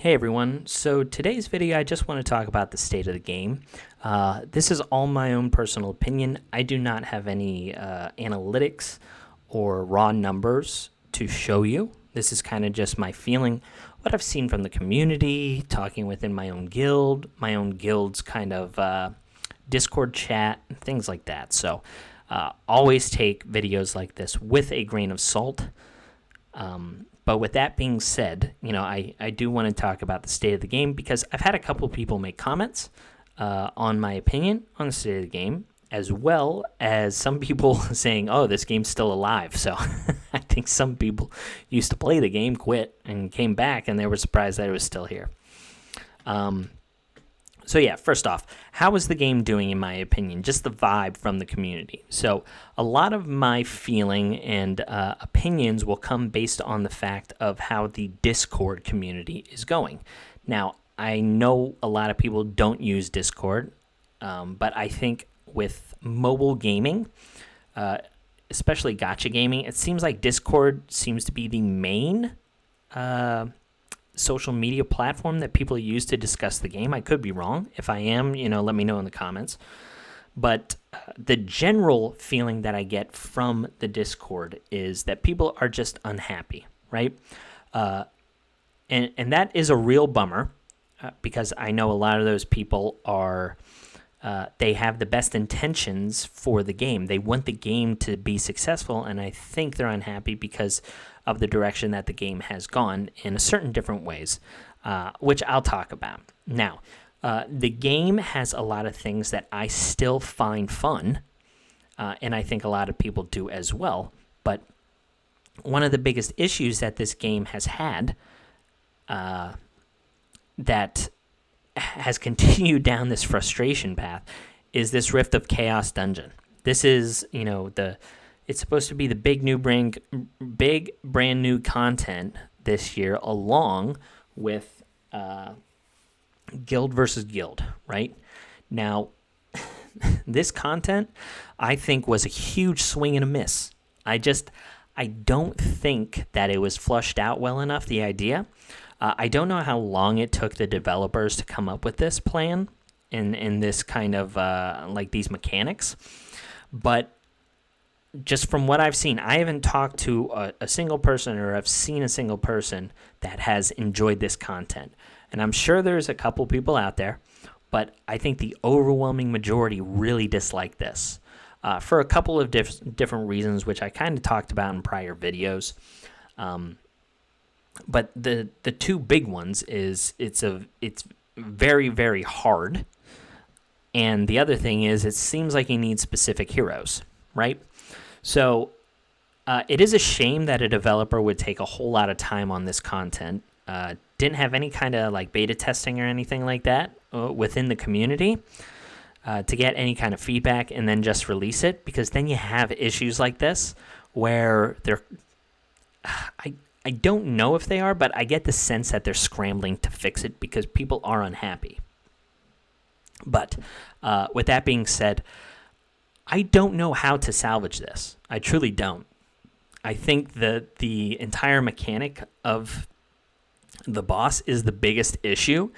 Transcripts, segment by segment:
Hey everyone, so today's video I just want to talk about the state of the game. This is all my own personal opinion. I do not have any analytics or raw numbers to show you. This is kind of just my feeling, what I've seen from the community, talking within my own guild's kind of Discord chat, things like that. So always take videos like this with a grain of salt. But with that being said, I do want to talk about the state of the game because I've had a couple people make comments on my opinion on the state of the game, as well as some people saying, oh, this game's still alive. So I think some people used to play the game, quit, and came back, and they were surprised that it was still here. So yeah, first off, how is the game doing in my opinion? Just the vibe from the community. So a lot of my feeling and opinions will come based on the fact of how the Discord community is going. Now, I know a lot of people don't use Discord, but I think with mobile gaming, especially gacha gaming, it seems like Discord seems to be the main social media platform that people use to discuss the game. I could be wrong. If I am, let me know in the comments. But the general feeling that I get from the Discord is that people are just unhappy, right? And that is a real bummer because I know a lot of those people are, they have the best intentions for the game. They want the game to be successful, and I think they're unhappy because of the direction that the game has gone in a certain different ways, which I'll talk about. Now, the game has a lot of things that I still find fun, and I think a lot of people do as well. But one of the biggest issues that this game has had that has continued down this frustration path is this Rift of Chaos dungeon. This is, it's supposed to be the big brand new content this year, along with Guild versus Guild, right? Now, this content, I think, was a huge swing and a miss. I don't think that it was flushed out well enough, the idea. I don't know how long it took the developers to come up with this plan and this kind of, like these mechanics, but just from what I've seen, I haven't talked to a single person, or I've seen a single person that has enjoyed this content. And I'm sure there's a couple people out there, but I think the overwhelming majority really dislike this for a couple of different reasons, which I kind of talked about in prior videos. But the two big ones is it's very, very hard. And the other thing is it seems like you need specific heroes, right? So it is a shame that a developer would take a whole lot of time on this content. Didn't have any kind of like beta testing or anything like that within the community to get any kind of feedback and then just release it, because then you have issues like this where they're I don't know if they are, but I get the sense that they're scrambling to fix it because people are unhappy. But with that being said, I don't know how to salvage this. I truly don't. I think that the entire mechanic of the boss is the biggest issue.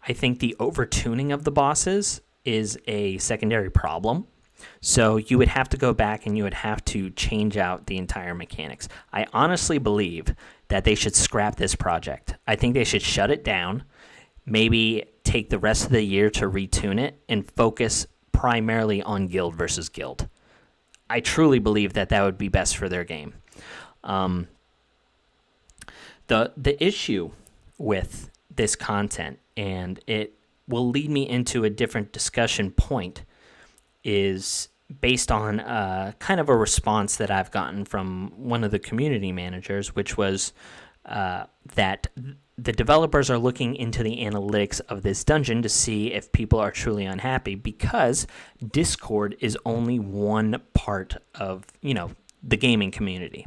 I think the overtuning of the bosses is a secondary problem. So you would have to go back and you would have to change out the entire mechanics. I honestly believe that they should scrap this project. I think they should shut it down, maybe take the rest of the year to retune it, and focus primarily on Guild versus Guild. I truly believe that would be best for their game. The issue with this content, and it will lead me into a different discussion point, is based on kind of a response that I've gotten from one of the community managers, which was that the developers are looking into the analytics of this dungeon to see if people are truly unhappy, because Discord is only one part of, the gaming community.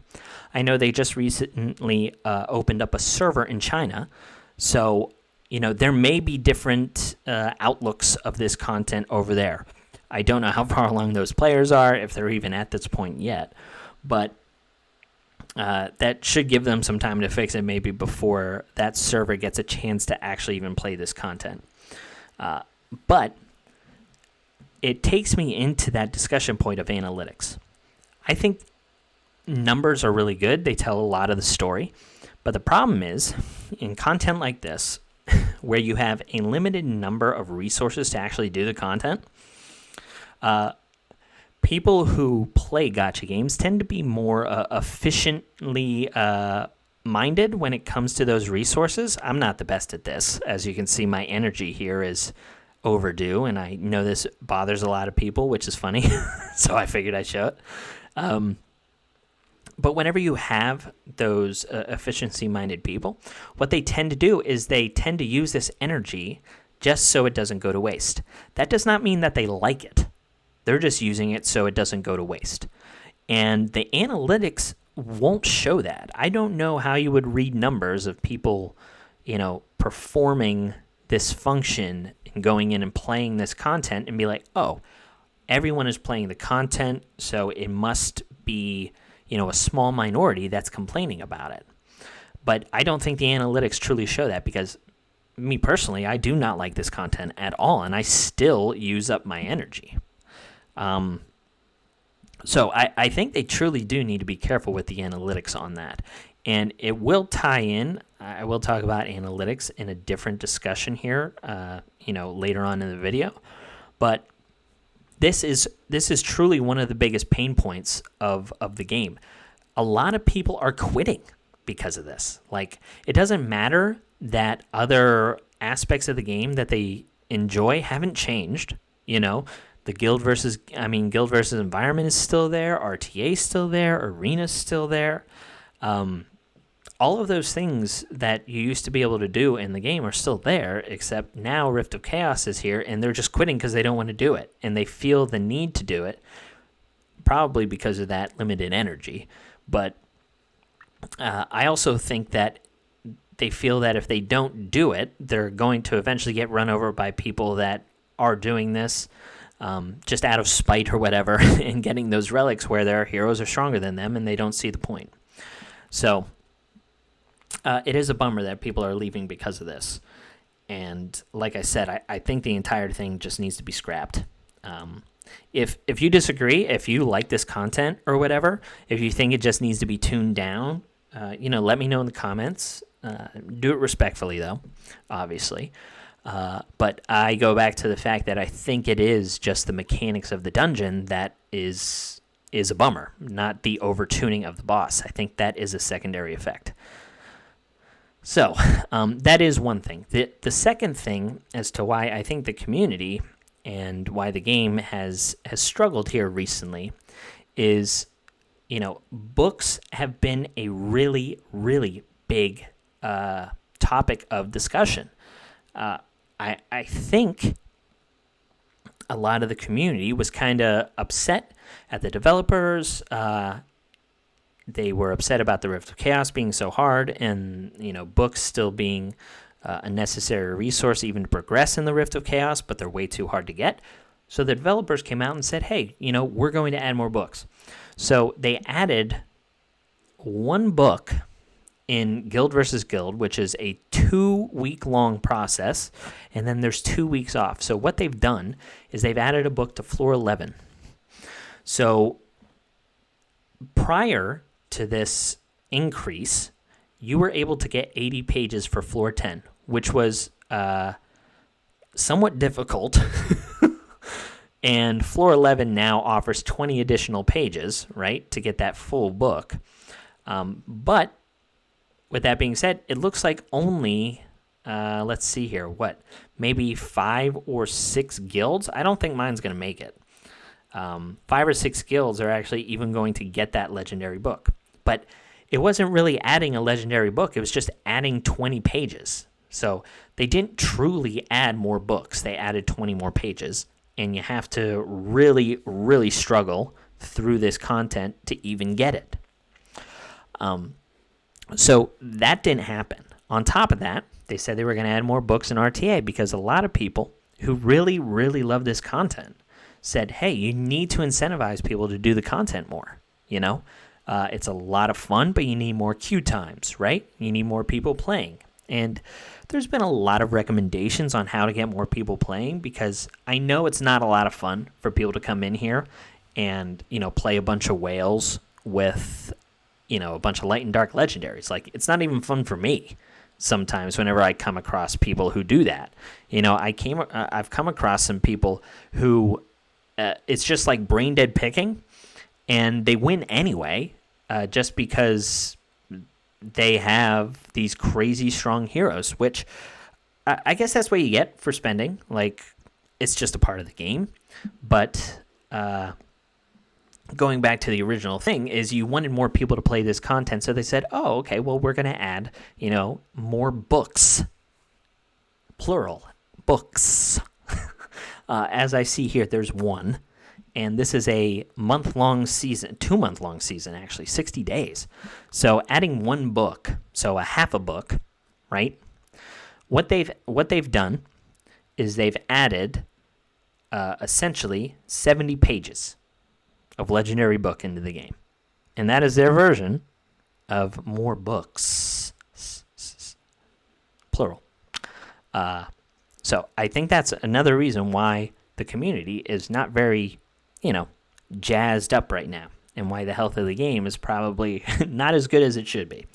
I know they just recently opened up a server in China, so, there may be different outlooks of this content over there. I don't know how far along those players are, if they're even at this point yet, but that should give them some time to fix it, maybe before that server gets a chance to actually even play this content. But it takes me into that discussion point of analytics. I think numbers are really good. They tell a lot of the story. But the problem is, in content like this, where you have a limited number of resources to actually do the content, people who play gacha games tend to be more efficiently minded when it comes to those resources. I'm not the best at this. As you can see, my energy here is overdue, and I know this bothers a lot of people, which is funny, so I figured I'd show it. But whenever you have those efficiency-minded people, what they tend to do is they tend to use this energy just so it doesn't go to waste. That does not mean that they like it. They're just using it so it doesn't go to waste. And the analytics won't show that. I don't know how you would read numbers of people, performing this function and going in and playing this content and be like, oh, everyone is playing the content, so it must be, a small minority that's complaining about it. But I don't think the analytics truly show that, because me personally, I do not like this content at all, and I still use up my energy. So I think they truly do need to be careful with the analytics on that. And it will tie in. I will talk about analytics in a different discussion here, later on in the video. But this is truly one of the biggest pain points of the game. A lot of people are quitting because of this. Like, it doesn't matter that other aspects of the game that they enjoy haven't changed. The guild versus environment is still there. RTA is still there. Arena's still there. All of those things that you used to be able to do in the game are still there, except now Rift of Chaos is here, and they're just quitting because they don't want to do it. And they feel the need to do it, probably because of that limited energy. But I also think that they feel that if they don't do it, they're going to eventually get run over by people that are doing this just out of spite or whatever, and getting those relics where their heroes are stronger than them, and they don't see the point. So it is a bummer that people are leaving because of this. And like I said, I think the entire thing just needs to be scrapped. If you disagree, if you like this content or whatever, if you think it just needs to be tuned down, let me know in the comments. Do it respectfully, though, obviously. But I go back to the fact that I think it is just the mechanics of the dungeon that is a bummer, not the over-tuning of the boss. I think that is a secondary effect. So that is one thing. The second thing as to why I think the community and why the game has struggled here recently is, books have been a really, really big topic of discussion. I think a lot of the community was kind of upset at the developers. They were upset about the Rift of Chaos being so hard, and books still being a necessary resource even to progress in the Rift of Chaos, but they're way too hard to get. So the developers came out and said, hey, we're going to add more books. So they added one book in Guild versus Guild, which is a 2-week-long process, and then there's 2 weeks off. So what they've done is they've added a book to floor 11. So prior to this increase, you were able to get 80 pages for floor 10, which was somewhat difficult. And floor 11 now offers 20 additional pages, right, to get that full book. But with that being said, it looks like only, let's see here, maybe 5 or 6 guilds? I don't think mine's going to make it. 5 or 6 guilds are actually even going to get that legendary book. But it wasn't really adding a legendary book. It was just adding 20 pages. So they didn't truly add more books. They added 20 more pages. And you have to really, really struggle through this content to even get it. So that didn't happen. On top of that, they said they were going to add more books in RTA because a lot of people who really, really love this content said, hey, you need to incentivize people to do the content more, It's a lot of fun, but you need more queue times, right? You need more people playing. And there's been a lot of recommendations on how to get more people playing, because I know it's not a lot of fun for people to come in here and, play a bunch of whales with, a bunch of light and dark legendaries. Like, it's not even fun for me sometimes whenever I come across people who do that. I've come across some people who it's just like brain dead picking, and they win anyway, just because they have these crazy strong heroes, which I guess that's what you get for spending. Like, it's just a part of the game. But going back to the original thing is you wanted more people to play this content, so they said, oh, okay, well, we're going to add, more books. Plural. Books. As I see here, there's one. And this is a month-long season, 2-month-long season, actually, 60 days. So adding one book, so a half a book, right? What they've done is they've added essentially 70 pages of legendary book into the game. And that is their version of more books. Plural. So I think that's another reason why the community is not very jazzed up right now, and why the health of the game is probably not as good as it should be.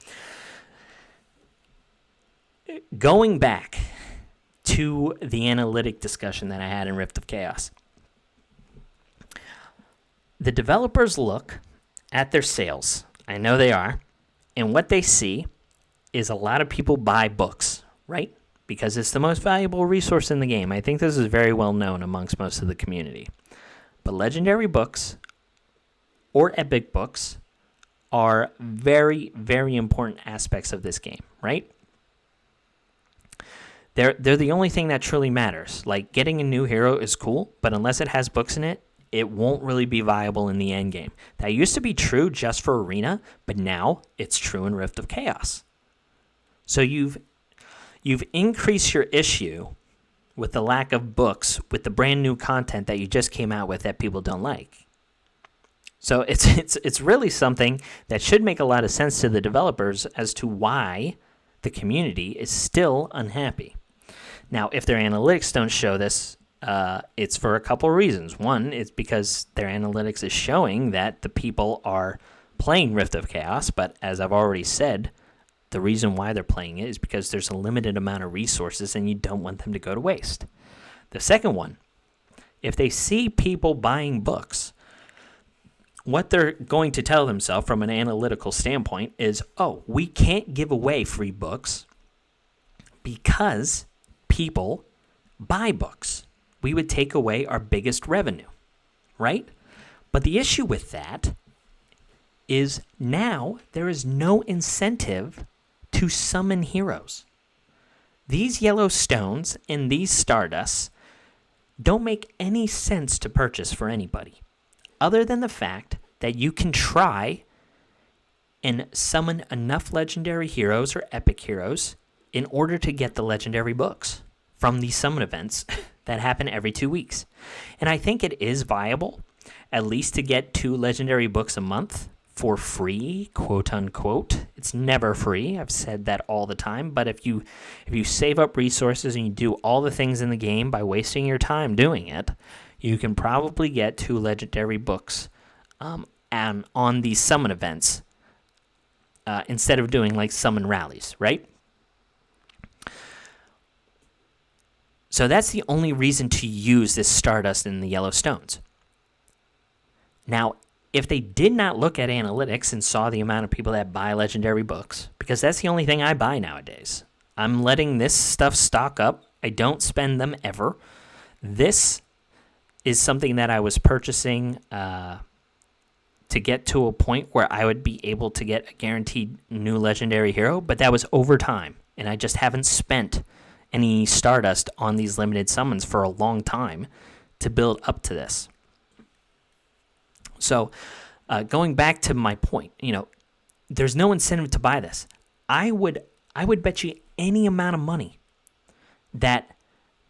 Going back to the analytic discussion that I had in Rift of Chaos, the developers look at their sales. I know they are. And what they see is a lot of people buy books, right? Because it's the most valuable resource in the game. I think this is very well known amongst most of the community. But legendary books or epic books are very, very important aspects of this game, right? They're the only thing that truly matters. Like, getting a new hero is cool, but unless it has books in it, it won't really be viable in the end game. That used to be true just for Arena, but now it's true in Rift of Chaos. So you've increased your issue with the lack of books, with the brand new content that you just came out with that people don't like. So it's really something that should make a lot of sense to the developers as to why the community is still unhappy. Now, if their analytics don't show this, it's for a couple reasons. One, it's because their analytics is showing that the people are playing Rift of Chaos, but as I've already said, the reason why they're playing it is because there's a limited amount of resources and you don't want them to go to waste. The second one, if they see people buying books, what they're going to tell themselves from an analytical standpoint is, oh, we can't give away free books because people buy books. We would take away our biggest revenue, right? But the issue with that is now there is no incentive to summon heroes. These yellow stones and these Stardusts don't make any sense to purchase for anybody, other than the fact that you can try and summon enough legendary heroes or epic heroes in order to get the legendary books from these summon events that happen every 2 weeks. And I think it is viable, at least to get 2 legendary books a month for free, quote unquote. It's never free. I've said that all the time. But if you save up resources and you do all the things in the game by wasting your time doing it, you can probably get 2 legendary books and on these summon events instead of doing like summon rallies, right? So that's the only reason to use this Stardust and the yellow stones. Now, if they did not look at analytics and saw the amount of people that buy legendary books, because that's the only thing I buy nowadays, I'm letting this stuff stock up. I don't spend them ever. This is something that I was purchasing to get to a point where I would be able to get a guaranteed new legendary hero, but that was over time, and I just haven't spent any Stardust on these limited summons for a long time to build up to this. So, going back to my point, there's no incentive to buy this. I would bet you any amount of money that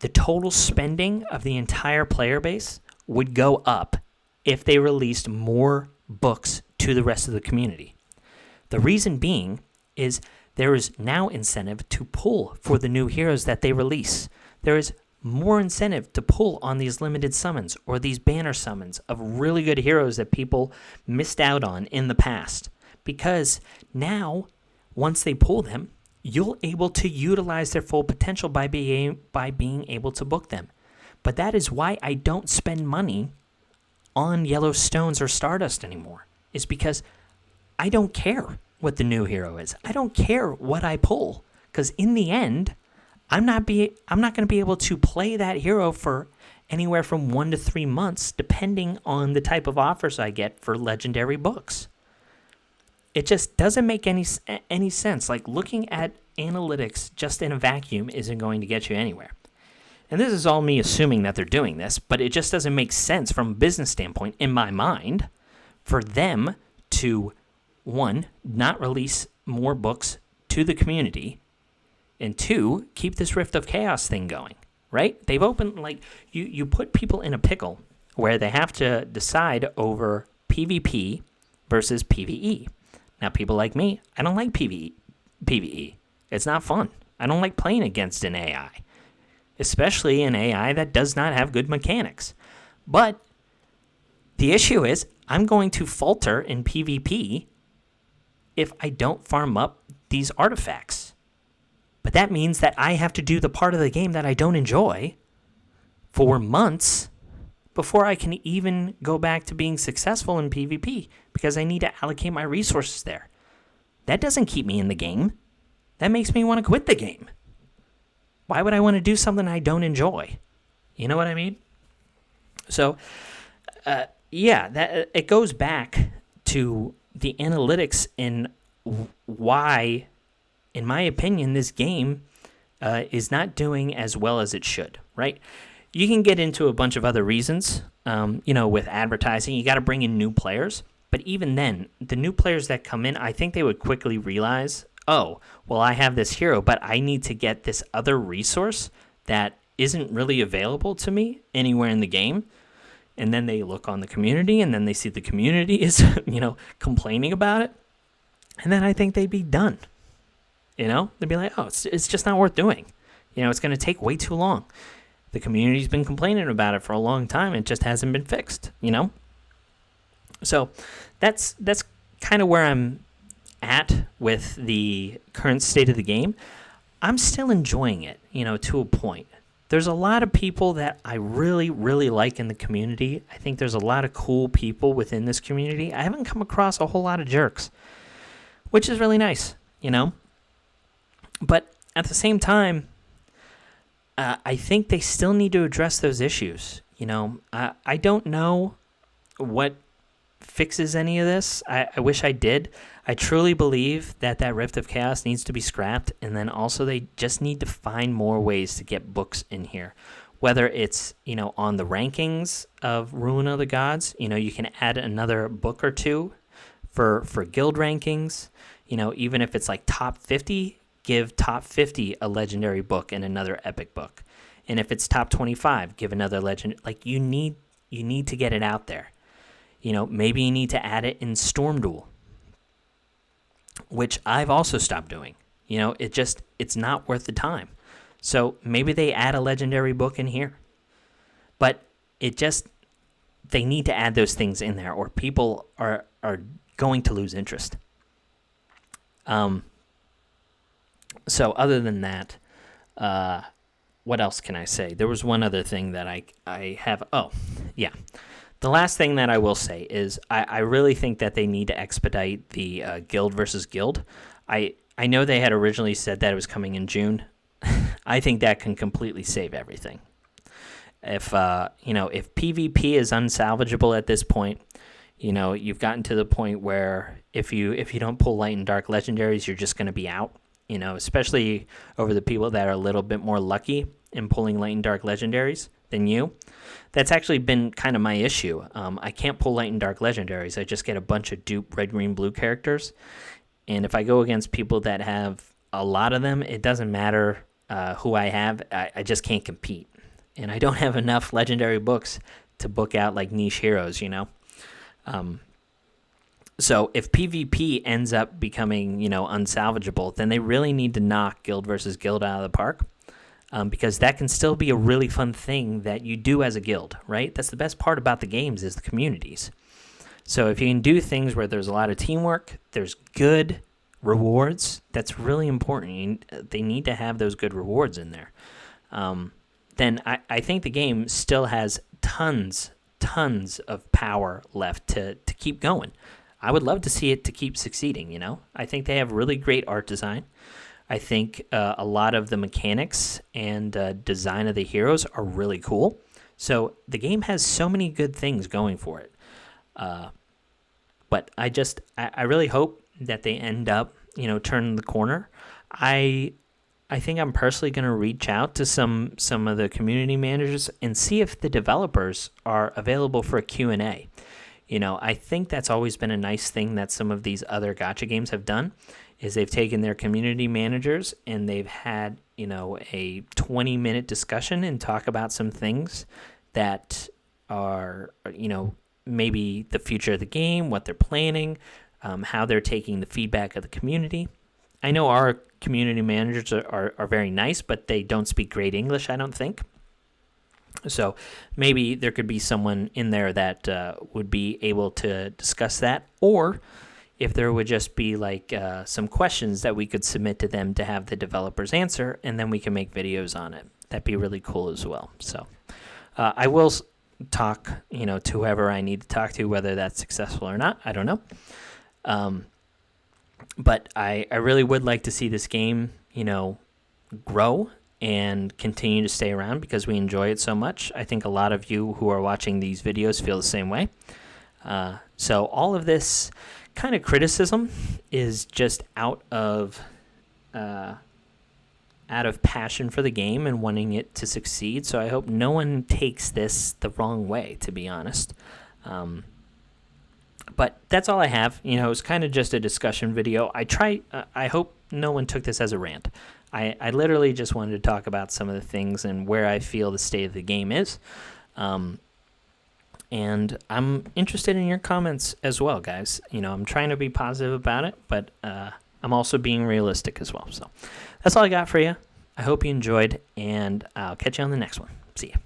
the total spending of the entire player base would go up if they released more books to the rest of the community. The reason being is there is now incentive to pull for the new heroes that they release. There is more incentive to pull on these limited summons or these banner summons of really good heroes that people missed out on in the past. Because now, once they pull them, you'll able to utilize their full potential by being able to book them. But that is why I don't spend money on yellow stones or stardust anymore. Is because I don't care what the new hero is. I don't care what I pull, because in the end, I'm not going to be able to play that hero for anywhere from 1 to 3 months, depending on the type of offers I get for legendary books. It just doesn't make any sense. Like, looking at analytics just in a vacuum isn't going to get you anywhere. And this is all me assuming that they're doing this, but it just doesn't make sense from a business standpoint in my mind for them to, one, not release more books to the community, and two, keep this Rift of Chaos thing going, right? They've opened, like, you put people in a pickle where they have to decide over PvP versus PvE. Now, people like me, I don't like PvE. It's not fun. I don't like playing against an AI, especially an AI that does not have good mechanics. But the issue is I'm going to falter in PvP if I don't farm up these artifacts. But that means that I have to do the part of the game that I don't enjoy for months before I can even go back to being successful in PvP, because I need to allocate my resources there. That doesn't keep me in the game. That makes me want to quit the game. Why would I want to do something I don't enjoy? You know what I mean? So, that it goes back to the analytics and why, in my opinion, this game is not doing as well as it should, right? You can get into a bunch of other reasons, with advertising. You got to bring in new players. But even then, the new players that come in, I think they would quickly realize, oh, well, I have this hero, but I need to get this other resource that isn't really available to me anywhere in the game. And then they look on the community, and then they see the community is, complaining about it. And then I think they'd be done. They'd be like, oh, it's just not worth doing. It's going to take way too long. The community's been complaining about it for a long time. It just hasn't been fixed, So that's kind of where I'm at with the current state of the game. I'm still enjoying it, to a point. There's a lot of people that I really, really like in the community. I think there's a lot of cool people within this community. I haven't come across a whole lot of jerks, which is really nice, But at the same time, I think they still need to address those issues. I don't know what fixes any of this. I wish I did. I truly believe that Rift of Chaos needs to be scrapped, and then also they just need to find more ways to get books in here. Whether it's, on the rankings of Ruin of the Gods, you can add another book or two for guild rankings. Even if it's like top 50, give top 50 a legendary book and another epic book. And if it's top 25, give another legend. Like, you need to get it out there. Maybe you need to add it in Storm Duel, which I've also stopped doing. It's not worth the time. So maybe they add a legendary book in here. But they need to add those things in there, or people are going to lose interest. So other than that, what else can I say? There was one other thing that I have. Oh, yeah. The last thing that I will say is I really think that they need to expedite the guild versus guild. I know they had originally said that it was coming in June. I think that can completely save everything. If PvP is unsalvageable at this point, you've gotten to the point where if you don't pull light and dark legendaries, you're just going to be out. Especially over the people that are a little bit more lucky in pulling light and dark legendaries than you. That's actually been kind of my issue. I can't pull light and dark legendaries. I just get a bunch of dupe red, green, blue characters. And if I go against people that have a lot of them, it doesn't matter who I have. I just can't compete. And I don't have enough legendary books to book out like niche heroes, So if PvP ends up becoming, unsalvageable, then they really need to knock guild versus guild out of the park, because that can still be a really fun thing that you do as a guild, right? That's the best part about the games is the communities. So if you can do things where there's a lot of teamwork, there's good rewards, that's really important. They need to have those good rewards in there. Then I think the game still has tons of power left to keep going. I would love to see it to keep succeeding, I think they have really great art design. I think a lot of the mechanics and design of the heroes are really cool. So the game has so many good things going for it. But I really hope that they end up, turning the corner. I think I'm personally going to reach out to some of the community managers and see if the developers are available for a Q&A. I think that's always been a nice thing that some of these other gacha games have done, is they've taken their community managers and they've had, a 20-minute discussion and talk about some things that are, maybe the future of the game, what they're planning, how they're taking the feedback of the community. I know our community managers are very nice, but they don't speak great English, I don't think. So maybe there could be someone in there that would be able to discuss that, or if there would just be like some questions that we could submit to them to have the developers answer, and then we can make videos on it. That'd be really cool as well. So I will talk, to whoever I need to talk to, whether that's successful or not, I don't know. But I really would like to see this game, grow and continue to stay around because we enjoy it so much. I think a lot of you who are watching these videos feel the same way. So all of this kind of criticism is just out of passion for the game and wanting it to succeed. So I hope no one takes this the wrong way, to be honest. But that's all I have. It's kind of just a discussion video. I hope no one took this as a rant. I literally just wanted to talk about some of the things and where I feel the state of the game is. And I'm interested in your comments as well, guys. I'm trying to be positive about it, but I'm also being realistic as well. So that's all I got for you. I hope you enjoyed, and I'll catch you on the next one. See ya.